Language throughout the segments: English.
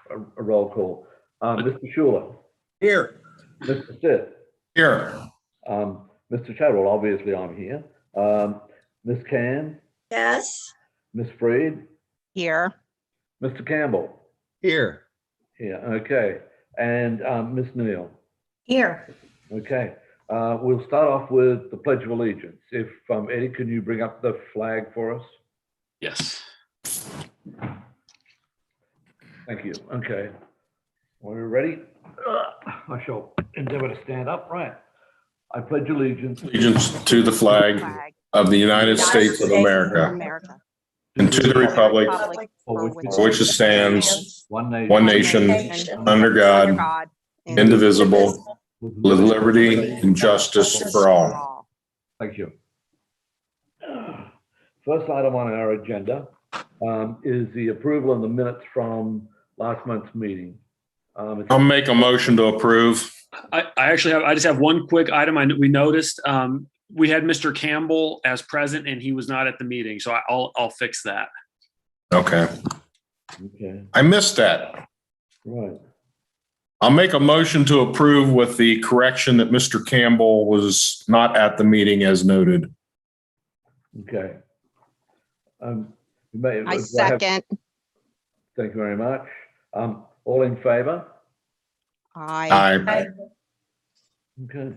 a roll call. Mr. Schuler. Here. Mr. Stitt. Here. Mr. Chadwell, obviously I'm here. Ms. Can. Yes. Ms. Freed. Here. Mr. Campbell. Here. Here, okay. And Ms. Neal. Here. Okay. We'll start off with the Pledge of Allegiance. If Eddie, can you bring up the flag for us? Yes. Thank you. Okay. We're ready. I shall endeavor to stand up. Right. I pledge allegiance Allegiance to the flag of the United States of America and to the republic for for which it stands, one one nation, under God, indivisible, with liberty and justice for all. Thank you. First item on our agenda is the approval of the minutes from last month's meeting. I'll make a motion to approve. I just have one quick item. We noticed we had Mr. Campbell as present and he was not at the meeting. So I'll fix that. Okay. Okay. I missed that. Right. I'll make a motion to approve with the correction that Mr. Campbell was not at the meeting as noted. Okay. I second. Thank you very much. All in favor? Aye. Okay.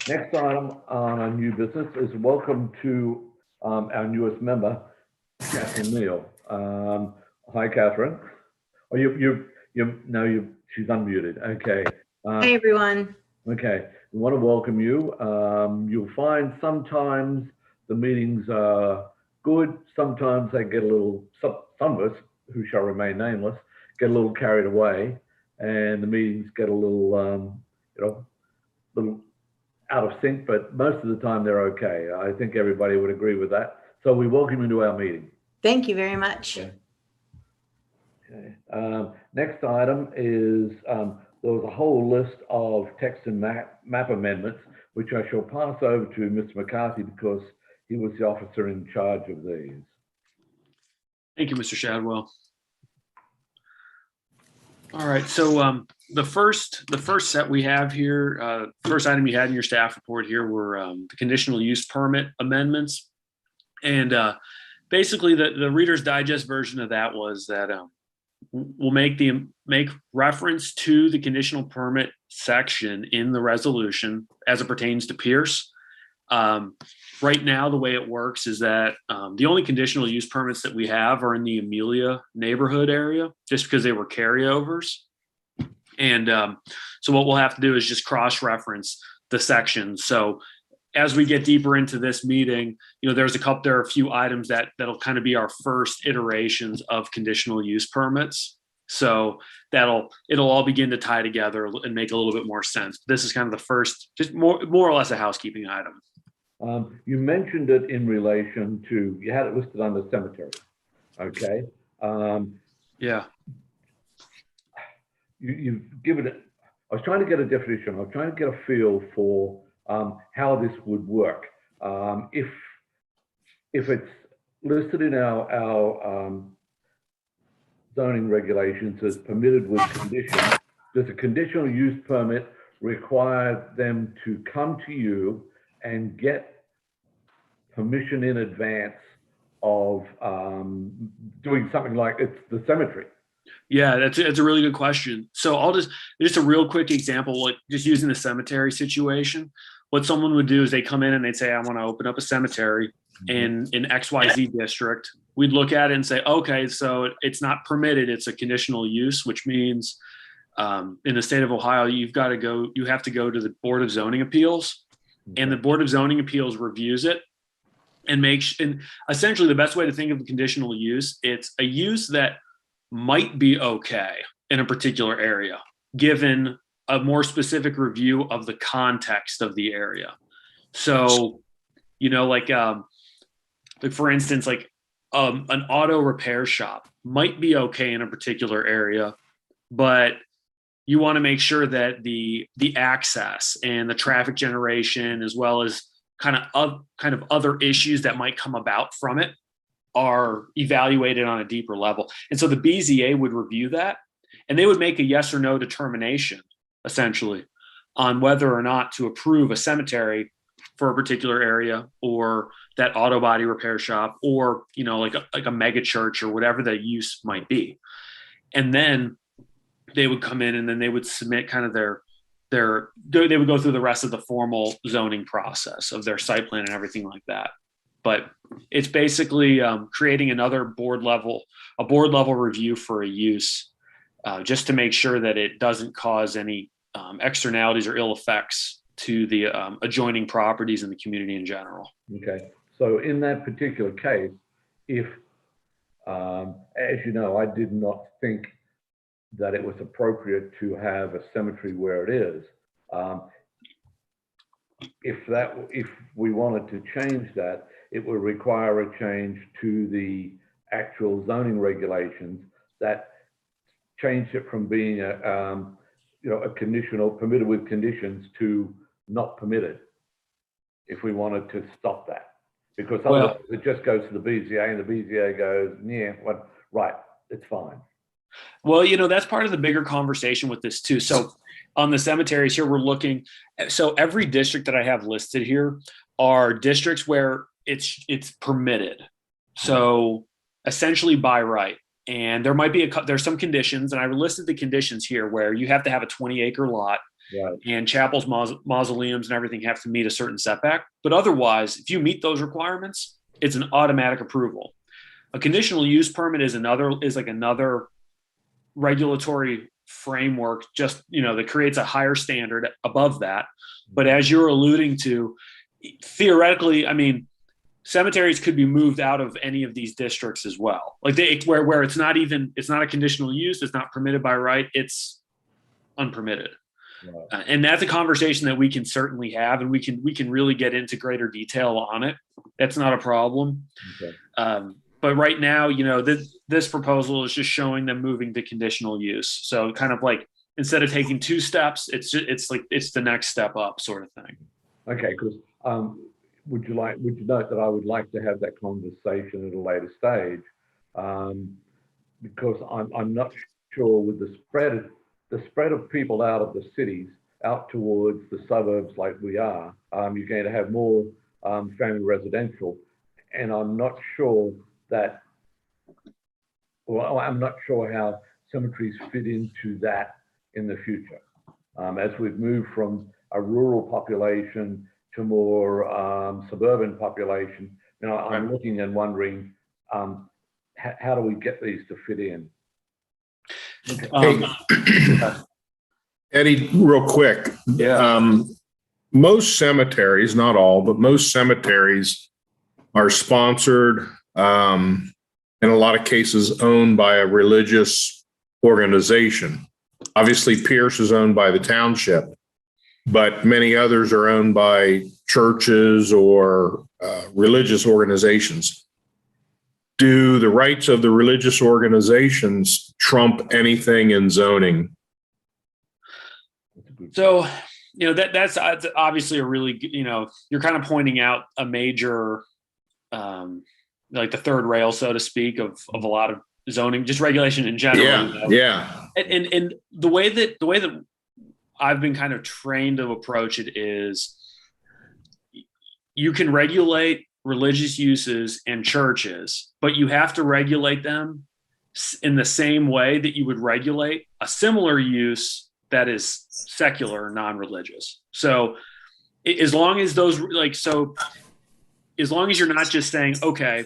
Next item on our new business is welcome to our newest member, Catherine Neal. Hi, Catherine. Oh, she's unmuted. Okay. Hey, everyone. Okay. We want to welcome you. You'll find sometimes the meetings are good. Sometimes they get a little, some of us who shall remain nameless, get a little carried away, and the meetings get a little, little out of sync, but most of the time they're okay. I think everybody would agree with that. So we welcome you to our meeting. Thank you very much. Okay. Okay. Next item is there was a whole list of text and map amendments, which I shall pass over to Mr. McCarthy because he was the officer in charge of these. Thank you, Mr. Shadwell. All right, so the first set we have here, first item you had in your staff report here were the conditional use permit amendments. And basically the Reader's Digest version of that was that we'll make reference to the conditional permit section in the resolution as it pertains to Pierce. Right now, the way it works is that the only conditional use permits that we have are in the Amelia neighborhood area, just because they were carryovers. And so what we'll have to do is just cross-reference the sections. So as we get deeper into this meeting, there are a few items that'll kind of be our first iterations of conditional use permits. So it'll all begin to tie together and make a little bit more sense. This is kind of the first, just more or less a housekeeping item. You mentioned it in relation to, you had it listed under cemetery. Okay. Yeah. You've given it, I was trying to get a definition. I was trying to get a feel for how this would work. If it's listed in our zoning regulations as permitted with conditions, does a conditional use permit require them to come to you and get permission in advance of doing something like it's the cemetery? Yeah, that's a really good question. So I'll just a real quick example, like just using the cemetery situation. What someone would do is they come in and they'd say, I want to open up a cemetery in XYZ district. We'd look at it and say, okay, so it's not permitted. It's a conditional use, which means in the state of Ohio, you have to go to the Board of Zoning Appeals, and the Board of Zoning Appeals reviews it and and essentially the best way to think of the conditional use, it's a use that might be okay in a particular area, given a more specific review of the context of the area. So, like for instance, like an auto repair shop might be okay in a particular area, but you want to make sure that the access and the traffic generation, as well as kind of other issues that might come about from it, are evaluated on a deeper level. And so the BZA would review that and they would make a yes or no determination, essentially, on whether or not to approve a cemetery for a particular area, or that auto body repair shop, or, you know, like a mega church or whatever the use might be. And then they would come in and then they would submit kind of they would go through the rest of the formal zoning process of their site plan and everything like that. But it's basically creating another board level review for a use, just to make sure that it doesn't cause any externalities or ill effects to the adjoining properties in the community in general. Okay, so in that particular case, if, as you know, I did not think that it was appropriate to have a cemetery where it is. If we wanted to change that, it would require a change to the actual zoning regulations that changed it from being a conditional permitted with conditions to not permitted, if we wanted to stop that. Because otherwise it just goes to the BZA and the BZA goes, yeah, well, right, it's fine. Well, you know, that's part of the bigger conversation with this too. So on the cemeteries here, we're looking, so every district that I have listed here are districts where it's permitted. So essentially by right. And there might be there's some conditions, and I listed the conditions here where you have to have a 20-acre lot, Right. and chapels, mausoleums, and everything have to meet a certain setback. But otherwise, if you meet those requirements, it's an automatic approval. A conditional use permit is like another regulatory framework, just, you know, that creates a higher standard above that. But as you're alluding to, theoretically, I mean, cemeteries could be moved out of any of these districts as well. Like where it's not a conditional use, it's not permitted by right, it's unpermitted. Right. And that's a conversation that we can certainly have, and we can really get into greater detail on it. That's not a problem. Okay. But right now, you know, this proposal is just showing them moving to conditional use. So kind of like, instead of taking 2 steps, it's the next step up sort of thing. Okay, because would you note that I would like to have that conversation at a later stage, because I'm not sure with the spread of people out of the cities out towards the suburbs like we are, you're going to have more family residential, and I'm not sure how cemeteries fit into that in the future. As we've moved from a rural population to more suburban population, you know, I'm looking and wondering, how do we get these to fit in? Eddie, real quick. Yeah. Most cemeteries, not all, but most cemeteries are sponsored, in a lot of cases owned by a religious organization. Obviously, Pierce is owned by the township, but many others are owned by churches or religious organizations. Do the rights of the religious organizations trump anything in zoning? So, you know, that's obviously a really, you know, you're kind of pointing out a major, like the third rail, so to speak, of a lot of zoning, just regulation in general. Yeah, you know? yeah. And the way that I've been kind of trained to approach it is, you can regulate religious uses and churches, but you have to regulate them in the same way that you would regulate a similar use that is secular, non-religious. So as long as as long as you're not just saying, okay,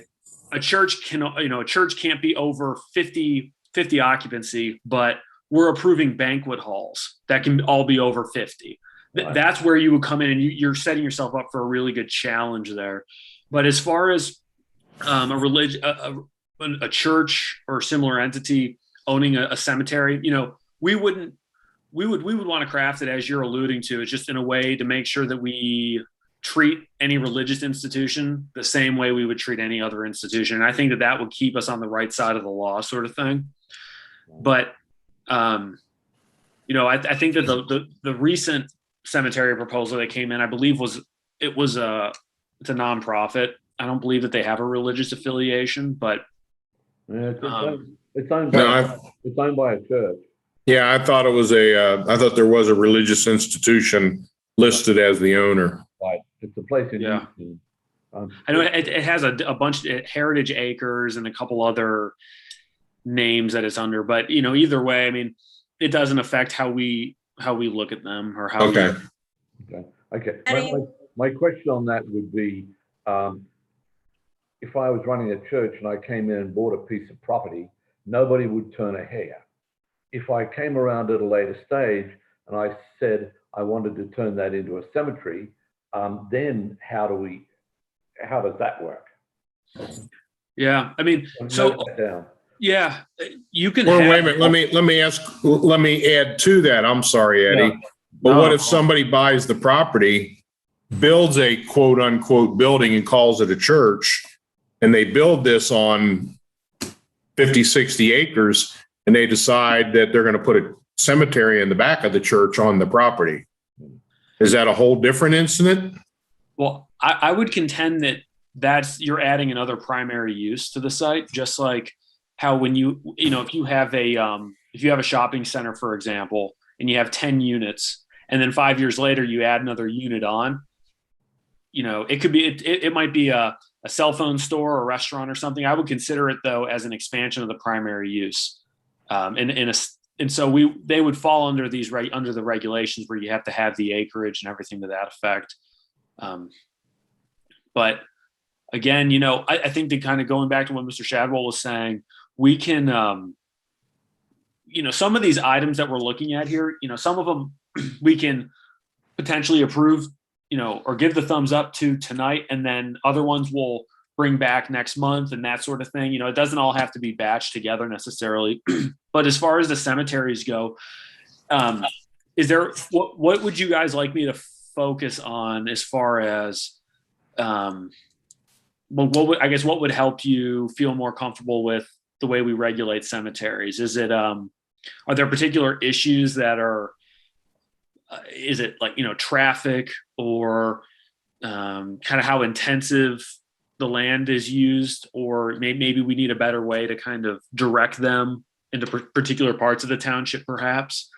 a church can't be over 50 occupancy, but we're approving banquet halls that can all be over 50. Right. That's where you would come in, and you're setting yourself up for a really good challenge there. But as far as a church or similar entity owning a cemetery, you know, we would want to craft it, as you're alluding to, it's just in a way to make sure that we treat any religious institution the same way we would treat any other institution. And I think that would keep us on the right side of the law, sort of thing. But, you know, I think that the recent cemetery proposal that came in, I believe it's a nonprofit. I don't believe that they have a religious affiliation, but yeah, it's owned by a church. Yeah, I thought it was I thought there was a religious institution listed as the owner. Right. It's a place in Yeah. Houston. I know it has a bunch of Heritage Acres and a couple other names that it's under, but either way, I mean, it doesn't affect how we look at them or how Okay. Okay. Eddie? My question on that would be, if I was running a church and I came in and bought a piece of property, nobody would turn a hair. If I came around at a later stage and I said I wanted to turn that into a cemetery, then how does that work? yeah, I mean, so Note that down. yeah, you can Well, have, wait a minute. Let me add to that. I'm sorry, Eddie. Yeah. But No, what no if problem. somebody buys the property, builds a quote unquote building and calls it a church, and they build this on 50, 60 acres, and they decide that they're going to put a cemetery in the back of the church on the property? Is that a whole different incident? well, I would contend that you're adding another primary use to the site, just like how when if you have a shopping center, for example, and you have 10 units, and then 5 years later you add another unit on, it could be it might be a cell phone store or a restaurant or something. I would consider it though as an expansion of the primary use, and so they would fall under under the regulations where you have to have the acreage and everything to that effect. But again, I think that kind of going back to what Mr. Shadwell was saying, we can, some of these items that we're looking at here, some of them we can potentially approve, or give the thumbs up to tonight, and then other ones we'll bring back next month and that sort of thing. It doesn't all have to be batched together necessarily. But as far as the cemeteries go, what would you guys like me to focus on as far as, what would help you feel more comfortable with the way we regulate cemeteries? Is it, are there particular issues that are, is it like, traffic or kind of how intensive the land is used, or maybe we need a better way to kind of direct them into particular parts of the township, perhaps?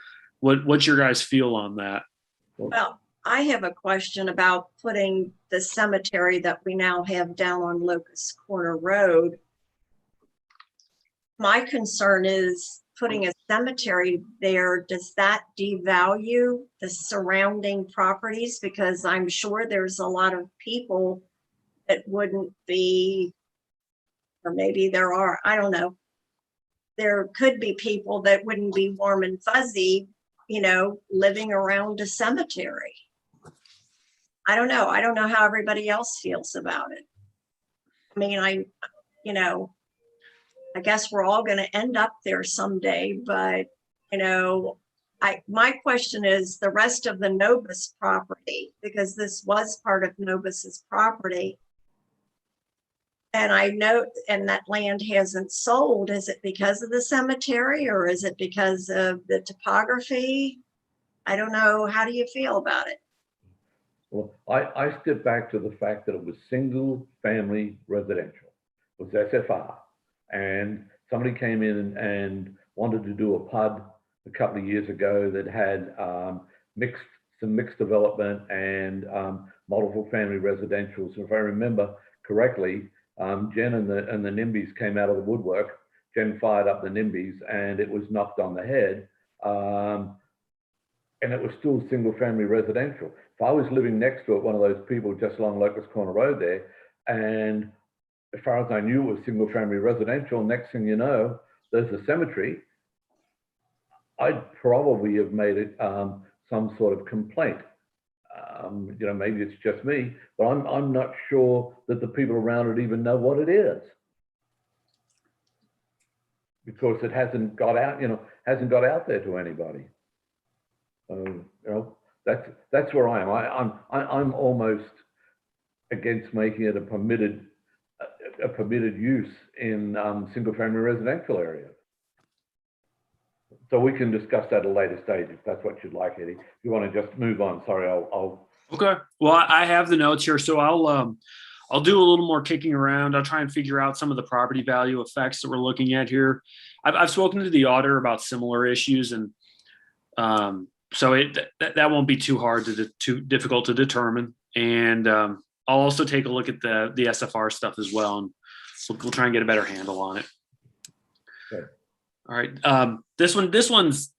What's your guys' feel on that? Well, I have a question about putting the cemetery that we now have down on Locust Corner Road. My concern is putting a cemetery there, does that devalue the surrounding properties? Because I'm sure there's a lot of people that wouldn't be, or maybe there are, I don't know. There could be people that wouldn't be warm and fuzzy, living around a cemetery. I don't know. I don't know how everybody else feels about it. I mean, I guess we're all going to end up there someday, but, my question is the rest of the Novus property, because this was part of Novus's property. And I know, and that land hasn't sold. Is it because of the cemetery, or is it because of the topography? I don't know. How do you feel about it? Well, I step back to the fact that it was single family residential. It was SFR. And somebody came in and wanted to do a PUD a couple of years ago that had some mixed development and multiple family residentials. And if I remember correctly, Jen and the NIMBYs came out of the woodwork. Jen fired up the NIMBYs and it was knocked on the head. And it was still single family residential. If I was living next to it, one of those people just along Locust Corner Road there, and as far as I knew, it was single family residential, next thing you know, there's a cemetery, I'd probably have made it some sort of complaint. Maybe it's just me, but I'm not sure that the people around it even know what it is, because it hasn't got out, hasn't got out there to anybody. That's where I am. I'm almost against making it a permitted use in single family residential areas. So we can discuss that at a later stage if that's what you'd like, Eddie. If you want to just move on, sorry, I'll. Okay. Well, I have the notes here, so I'll do a little more kicking around. I'll try and figure out some of the property value effects that we're looking at here. I've spoken to the auditor about similar issues, and So that won't be too hard too difficult to determine. And I'll also take a look at the SFR stuff as well, and we'll try and get a better handle on it. Okay. All right. This one's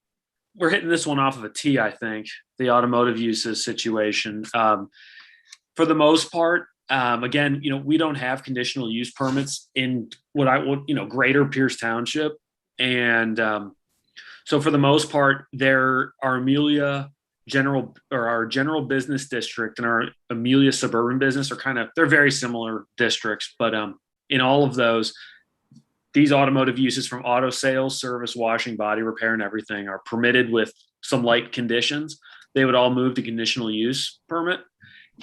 we're hitting this one off of a tee, I think. The automotive uses situation. For the most part, again, we don't have conditional use permits in greater Pierce Township, and so for the most part, there are Amelia our general business district and our Amelia suburban business they're very similar districts, but in all of those, these automotive uses from auto sales, service, washing, body repair, and everything are permitted with some light conditions. They would all move to conditional use permit.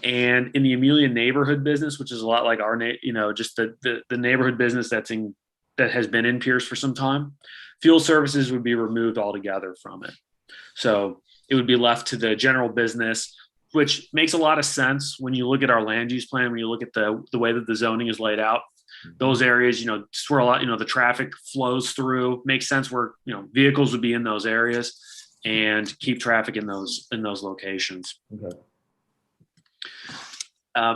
And in the Amelia neighborhood business, which is a lot like our, just the neighborhood business that has been in Pierce for some time, fuel services would be removed altogether from it. So it would be left to the general business, which makes a lot of sense when you look at our land use plan, when you look at the way that the zoning is laid out. Those areas, it's where a lot, the traffic flows through. Makes sense where, vehicles would be in those areas and keep traffic in those locations. Okay.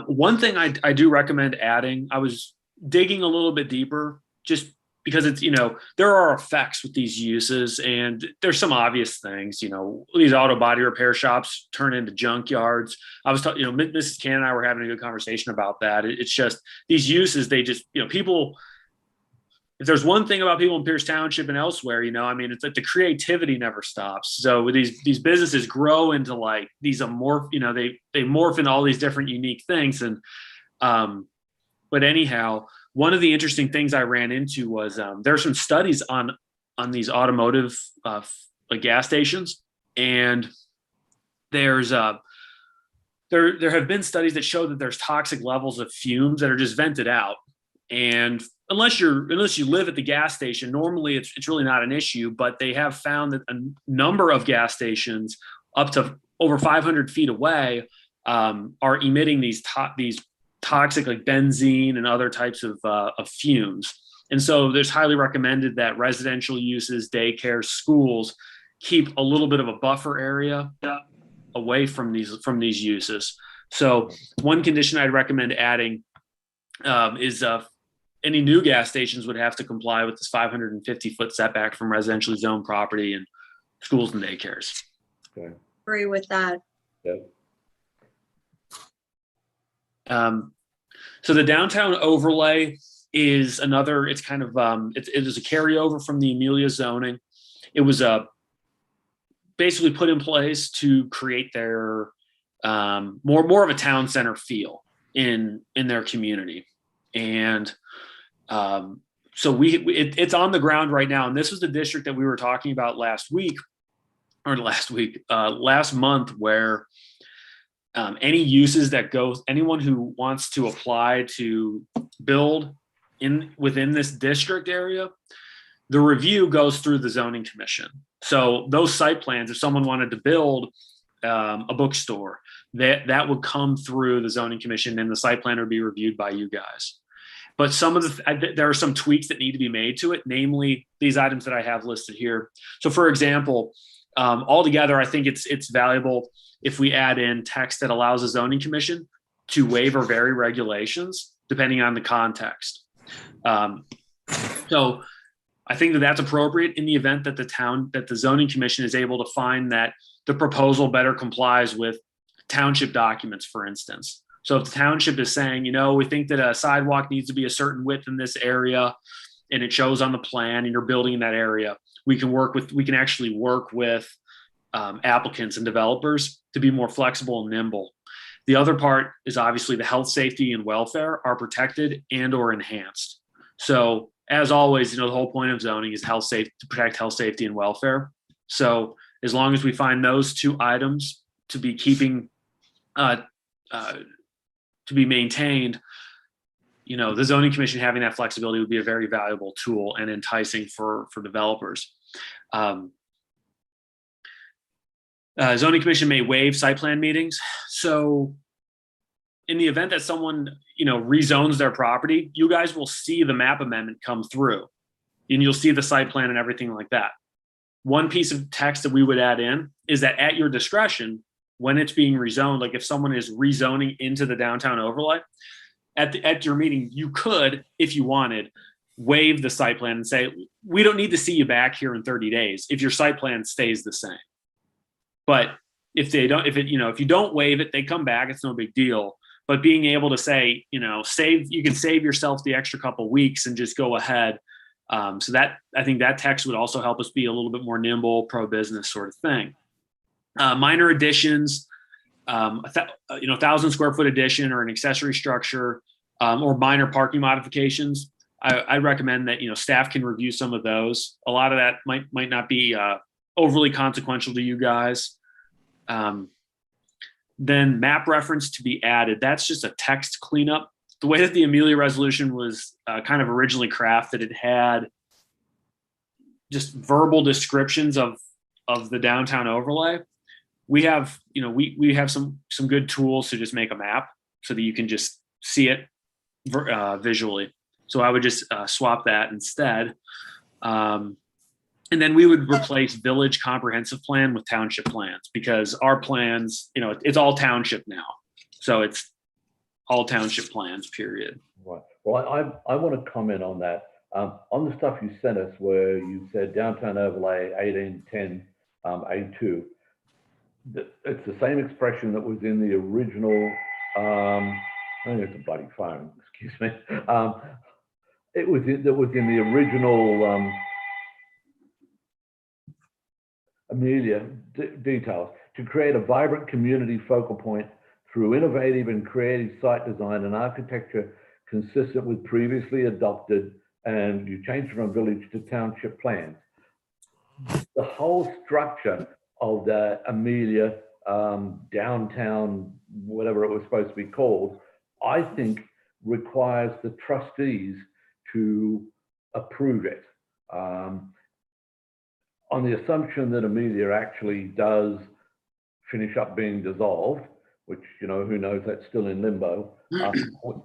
One thing I do recommend adding, I was digging a little bit deeper just because it's, there are effects with these uses, and there's some obvious things, these auto body repair shops turn into junkyards. I was talking, Mrs. Can and I were having a good conversation about that. It's just these uses, they just, people, if there's one thing about people in Pierce Township and elsewhere, it's like the creativity never stops. So these businesses grow into like these they morph into all these different unique things. And, but anyhow, one of the interesting things I ran into was there are some studies on these automotive like gas stations, and there's there have been studies that show that there's toxic levels of fumes that are just vented out. And unless you live at the gas station, normally it's really not an issue. But they have found that a number of gas stations up to over 500 feet away are emitting these toxic like benzene and other types of fumes. And so there's highly recommended that residential uses, daycare, schools keep a little bit of a buffer area away from these uses. So one condition I'd recommend adding is any new gas stations would have to comply with this 550-foot setback from residentially zoned property and schools and daycares. Okay. Agree with that. Yep. So the downtown overlay is another, it's kind of, it is a carryover from the Amelia zoning. It was basically put in place to create their more of a town center feel in their community. And so it's on the ground right now. And this was the district that we were talking about last month, where any uses that anyone who wants to apply to build within this district area, the review goes through the zoning commission. So those site plans, if someone wanted to build a bookstore, that would come through the zoning commission, and the site plan would be reviewed by you guys. But there are some tweaks that need to be made to it, namely these items that I have listed here. So for example, altogether, I think it's valuable if we add in text that allows the zoning commission to waive or vary regulations depending on the context. So I think that's appropriate in the event that the zoning commission is able to find that the proposal better complies with township documents, for instance. So if the township is saying, we think that a sidewalk needs to be a certain width in this area, and it shows on the plan, and you're building in that area, we can actually work with applicants and developers to be more flexible and nimble. The other part is obviously the health, safety, and welfare are protected and or enhanced. So as always, the whole point of zoning is to protect health, safety, and welfare. So as long as we find those two items to be to be maintained, the zoning commission having that flexibility would be a very valuable tool and enticing for developers. Zoning commission may waive site plan meetings. So in the event that someone, rezones their property, you guys will see the map amendment come through, and you'll see the site plan and everything like that. one piece of text that we would add in is that at your discretion, when it's being rezoned, like if someone is rezoning into the downtown overlay, at your meeting, you could, if you wanted, waive the site plan and say, we don't need to see you back here in 30 days if your site plan stays the same. But if you don't waive it, they come back, it's no big deal. But being able to say, you can save yourself the extra couple weeks and just go ahead. So that, I think that text would also help us be a little bit more nimble, pro-business sort of thing. Minor additions, 1,000 square foot addition or an accessory structure, or minor parking modifications. I recommend that, staff can review some of those. A lot of that might not be overly consequential to you guys. Then map reference to be added. That's just a text cleanup. The way that the Amelia resolution was kind of originally crafted, it had just verbal descriptions of the downtown overlay. We have, we have some good tools to just make a map so that you can just see it visually. So I would just swap that instead. And then we would replace village comprehensive plan with township plans, because our plans, it's all township now. So it's all township plans, period. Right. Well, I want to comment on that. On the stuff you sent us where you said downtown overlay 1810 A2, it's the same expression that was in the original, I think it's a bloody phone, excuse me. That was in the original Amelia details, to create a vibrant community focal point through innovative and creative site design and architecture consistent with previously adopted, and you changed from village to township plans. The whole structure of the Amelia downtown, whatever it was supposed to be called, I think requires the trustees to approve it. On the assumption that Amelia actually does finish up being dissolved, which, who knows, that's still in limbo.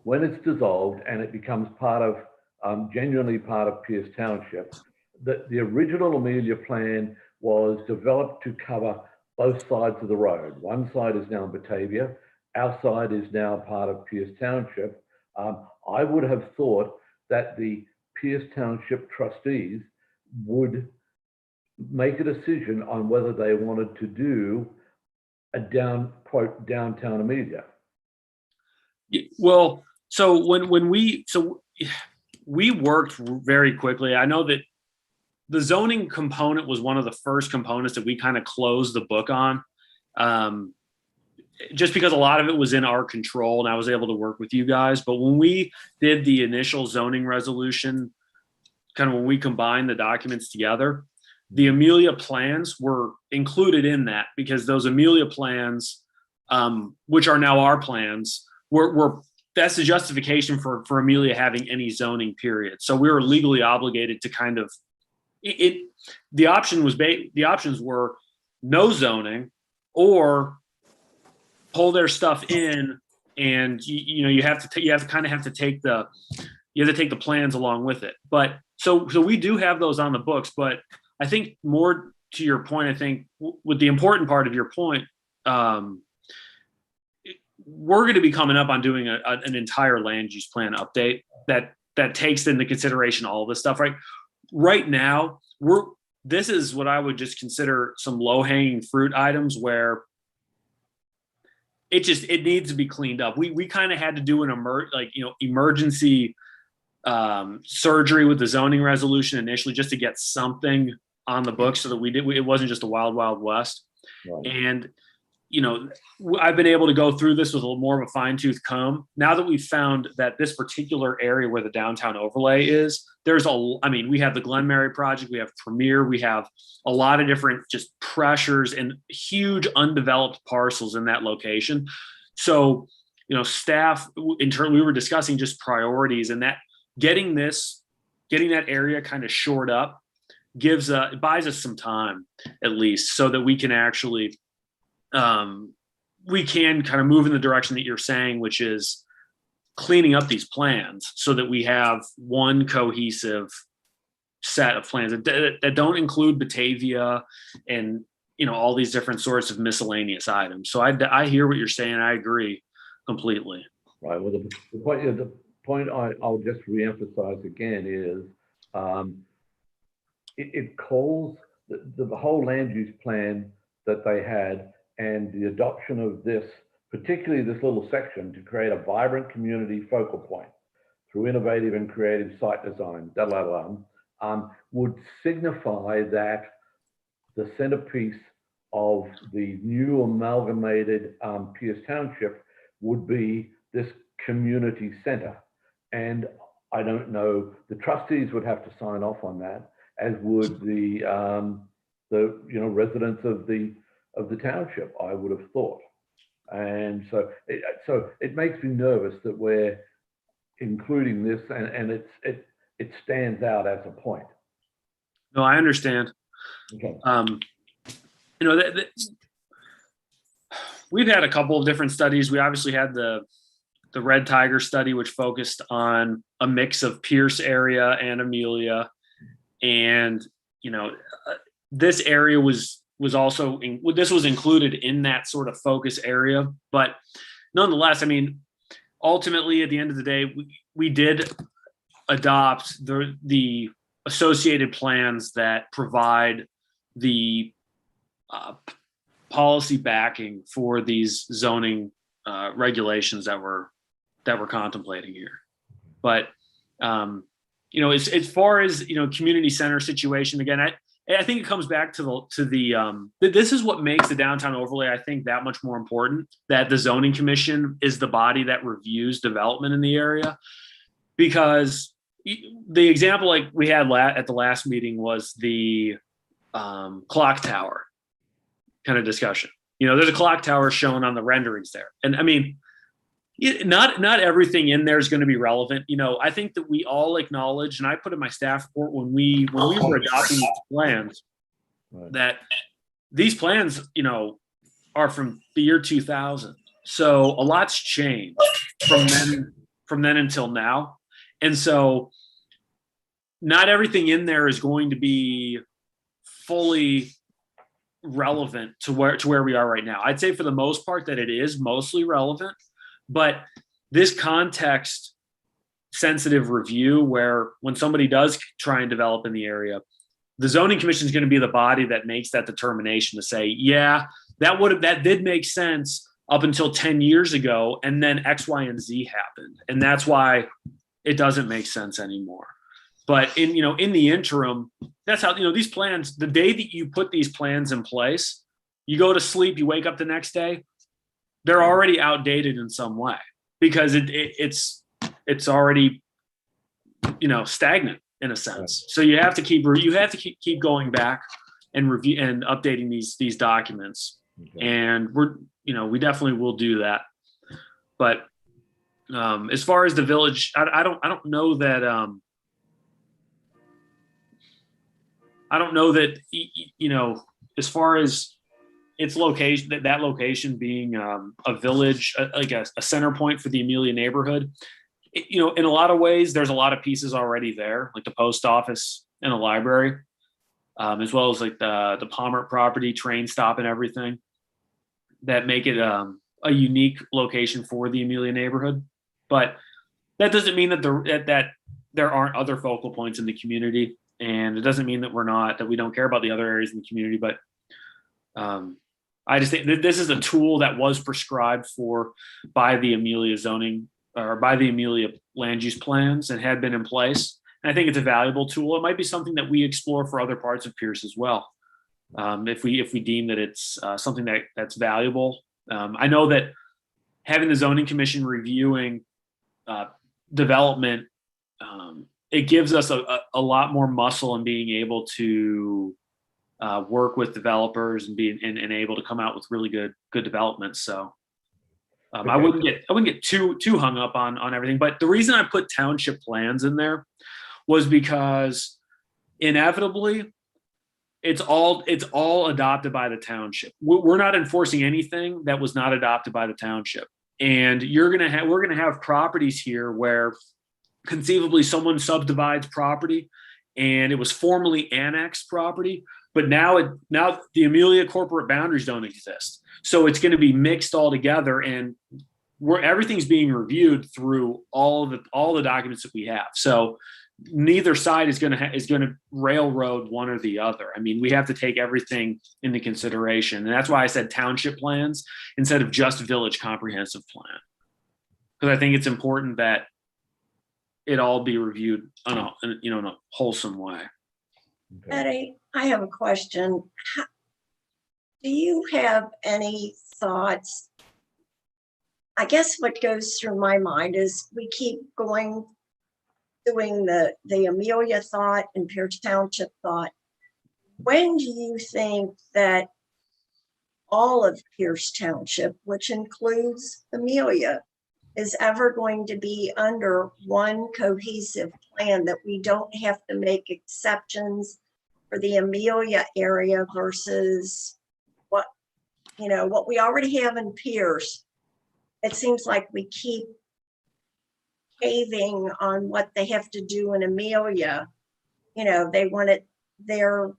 When it's dissolved and it becomes part of, genuinely part of Pierce Township, the original Amelia plan was developed to cover both sides of the road. One side is now in Batavia, our side is now part of Pierce Township. I would have thought that the Pierce Township trustees would make a decision on whether they wanted to do a downtown Amelia. Well, so when we worked very quickly. I know that the zoning component was one of the first components that we kind of closed the book on, just because a lot of it was in our control and I was able to work with you guys. But when we did the initial zoning resolution, kind of when we combined the documents together, the Amelia plans were included in that, because those Amelia plans, which are now our plans, were that's the justification for Amelia having any zoning period. So we were legally obligated to kind of the options were no zoning or pull their stuff in, and you have to take the plans along with it. But so we do have those on the books, but I think more to your point, I think with the important part of your point, we're going to be coming up on doing an entire land use plan update that takes into consideration all of this stuff. Right now, this is what I would just consider some low hanging fruit items where it needs to be cleaned up. We kind of had to do an emergency surgery with the zoning resolution initially, just to get something on the books so that it wasn't just a wild west. Right. And I've been able to go through this with a little more of a fine-tooth comb. Now that we've found that this particular area where the downtown overlay is, we have the Glen Mary project, we have Premier, we have a lot of different just pressures and huge undeveloped parcels in that location. So, staff internally, we were discussing just priorities, and that getting that area kind of shored up it buys us some time, at least, so that we can actually we can kind of move in the direction that you're saying, which is cleaning up these plans so that we have one cohesive set of plans that don't include Batavia and, all these different sorts of miscellaneous items. So I hear what you're saying. I agree completely. Right. Well, the point I'll just reemphasize again is it calls the whole land use plan that they had and the adoption of this, particularly this little section, to create a vibrant community focal point through innovative and creative site design, would signify that the centerpiece of the new amalgamated Pierce Township would be this community center. And I don't know, the trustees would have to sign off on that, as would the residents of the township, I would have thought. And so it makes me nervous that we're including this, and it stands out as a point. No, I understand. Okay. We've had a couple of different studies. We obviously had the Red Tiger study, which focused on a mix of Pierce area and Amelia. And, this area was also, this was included in that sort of focus area. But nonetheless, ultimately at the end of the day, we did adopt the associated plans that provide the policy backing for these zoning regulations that we're contemplating here. But as far as community center situation, again, I think it comes back to the this is what makes the downtown overlay, I think, that much more important, that the zoning commission is the body that reviews development in the area. Because the example like we had at the last meeting was the clock tower kind of discussion. There's a clock tower shown on the renderings there. And not everything in there is going to be relevant. I think that we all acknowledge, and I put in my staff report when we were adopting these plans, Right. that these plans, are from the year 2000. So a lot's changed from then until now. And so not everything in there is going to be fully relevant to where we are right now. I'd say for the most part that it is mostly relevant, but this context sensitive review, where when somebody does try and develop in the area, the zoning commission is going to be the body that makes that determination to say, yeah, that did make sense up until 10 years ago. And then X, Y, and Z happened. And that's why it doesn't make sense anymore. But in the interim, that's how, these plans, the day that you put these plans in place, you go to sleep, you wake up the next day, they're already outdated in some way, because it's already, stagnant in a sense. So you have to keep going back and review and updating these documents. Okay. And we definitely will do that. But as far as the village, I don't know that as far as its location, that location being a village, like a center point for the Amelia neighborhood, in a lot of ways, there's a lot of pieces already there, like the post office and a library, as well as like the Palmer property, train stop, and everything, that make it a unique location for the Amelia neighborhood. But that doesn't mean that there aren't other focal points in the community, and it doesn't mean that we don't care about the other areas in the community. But I just think that this is a tool that was prescribed by the Amelia zoning, or by the Amelia land use plans, and had been in place. And I think it's a valuable tool. It might be something that we explore for other parts of Pierce as well, if we deem that it's something that's valuable. I know that having the zoning commission reviewing development, it gives us a lot more muscle in being able to work with developers and and able to come out with really good developments. So I wouldn't get too hung up on everything. But the reason I put township plans in there was because inevitably it's all adopted by the township. We're not enforcing anything that was not adopted by the township. And we're gonna have properties here where conceivably someone subdivides property and it was formerly annexed property, but now the Amelia corporate boundaries don't exist. So it's going to be mixed all together, and where everything's being reviewed through all the documents that we have. So neither side is going to railroad one or the other. I mean, we have to take everything into consideration, and that's why I said township plans instead of just village comprehensive plan, because I think it's important that it all be reviewed in a wholesome way. Okay. Eddie, I have a question. Do you have any thoughts? I guess what goes through my mind is we keep doing the Amelia thought and Pierce Township thought. When do you think that all of Pierce Township, which includes Amelia, is ever going to be under one cohesive plan, that we don't have to make exceptions for the Amelia area versus what we already have in Pierce? It seems like we keep caving on what they have to do in Amelia. They want it there.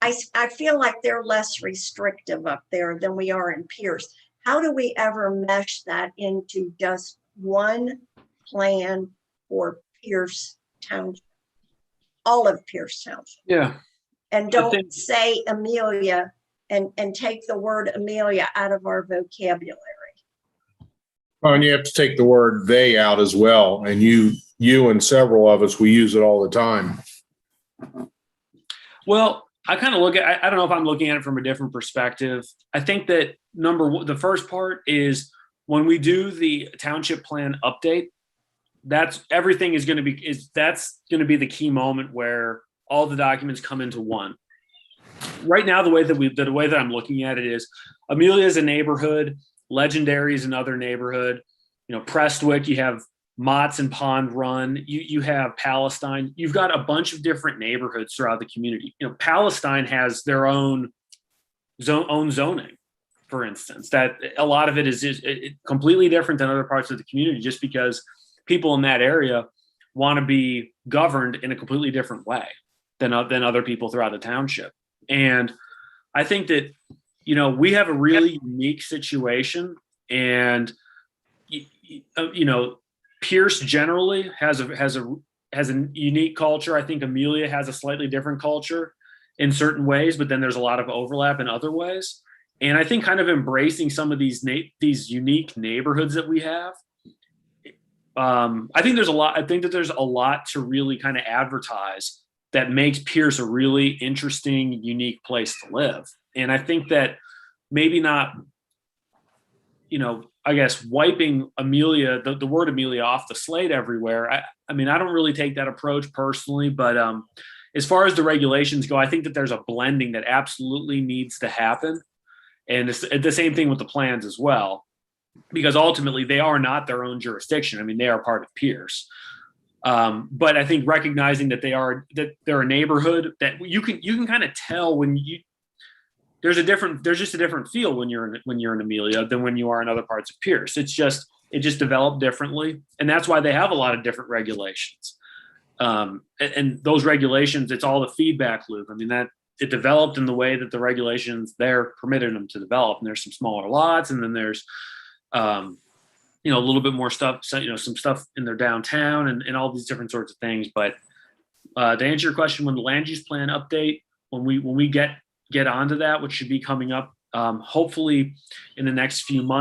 I feel like they're less restrictive up there than we are in Pierce. How do we ever mesh that into just one plan for Pierce Township, all of Pierce Township? Yeah. And don't say Amelia and take the word Amelia out of our vocabulary. Oh, and you have to take the word they out as well. And you and several of us, we use it all the time. Well, I kind of look at, I don't know if I'm looking at it from a different perspective. I think that the first part is when we do the township plan update, that's everything is going to be, that's going to be the key moment where all the documents come into one. Right now, the way that I'm looking at it is Amelia is a neighborhood, Legendary is another neighborhood, Prestwick, you have Mott's and Pond Run, you have Palestine, you've got a bunch of different neighborhoods throughout the community. Palestine has their own zoning, for instance, that a lot of it is completely different than other parts of the community, just because people in that area want to be governed in a completely different way than other people throughout the township. And I think that, we have a really unique situation, and, Pierce generally has a unique culture. I think Amelia has a slightly different culture in certain ways, but then there's a lot of overlap in other ways. And I think kind of embracing some of these unique neighborhoods that we have. I think that there's a lot to really kind of advertise that makes Pierce a really interesting, unique place to live. And I think that maybe not, I guess wiping Amelia, the word Amelia off the slate everywhere. I mean, I don't really take that approach personally, but as far as the regulations go, I think that there's a blending that absolutely needs to happen. And it's the same thing with the plans as well, because ultimately they are not their own jurisdiction. I mean, they are part of Pierce. But I think recognizing that they're a neighborhood that you can kind of tell when there's just a different feel when you're in Amelia than when you are in other parts of Pierce. It just developed differently, and that's why they have a lot of different regulations. And those regulations, it's all the feedback loop. I mean, that it developed in the way that the regulations there permitted them to develop. And there's some smaller lots, and then there's a little bit more stuff, some stuff in their downtown and all these different sorts of things. But to answer your question, when the land use plan update, when we get onto that, which should be coming up hopefully in the next few months.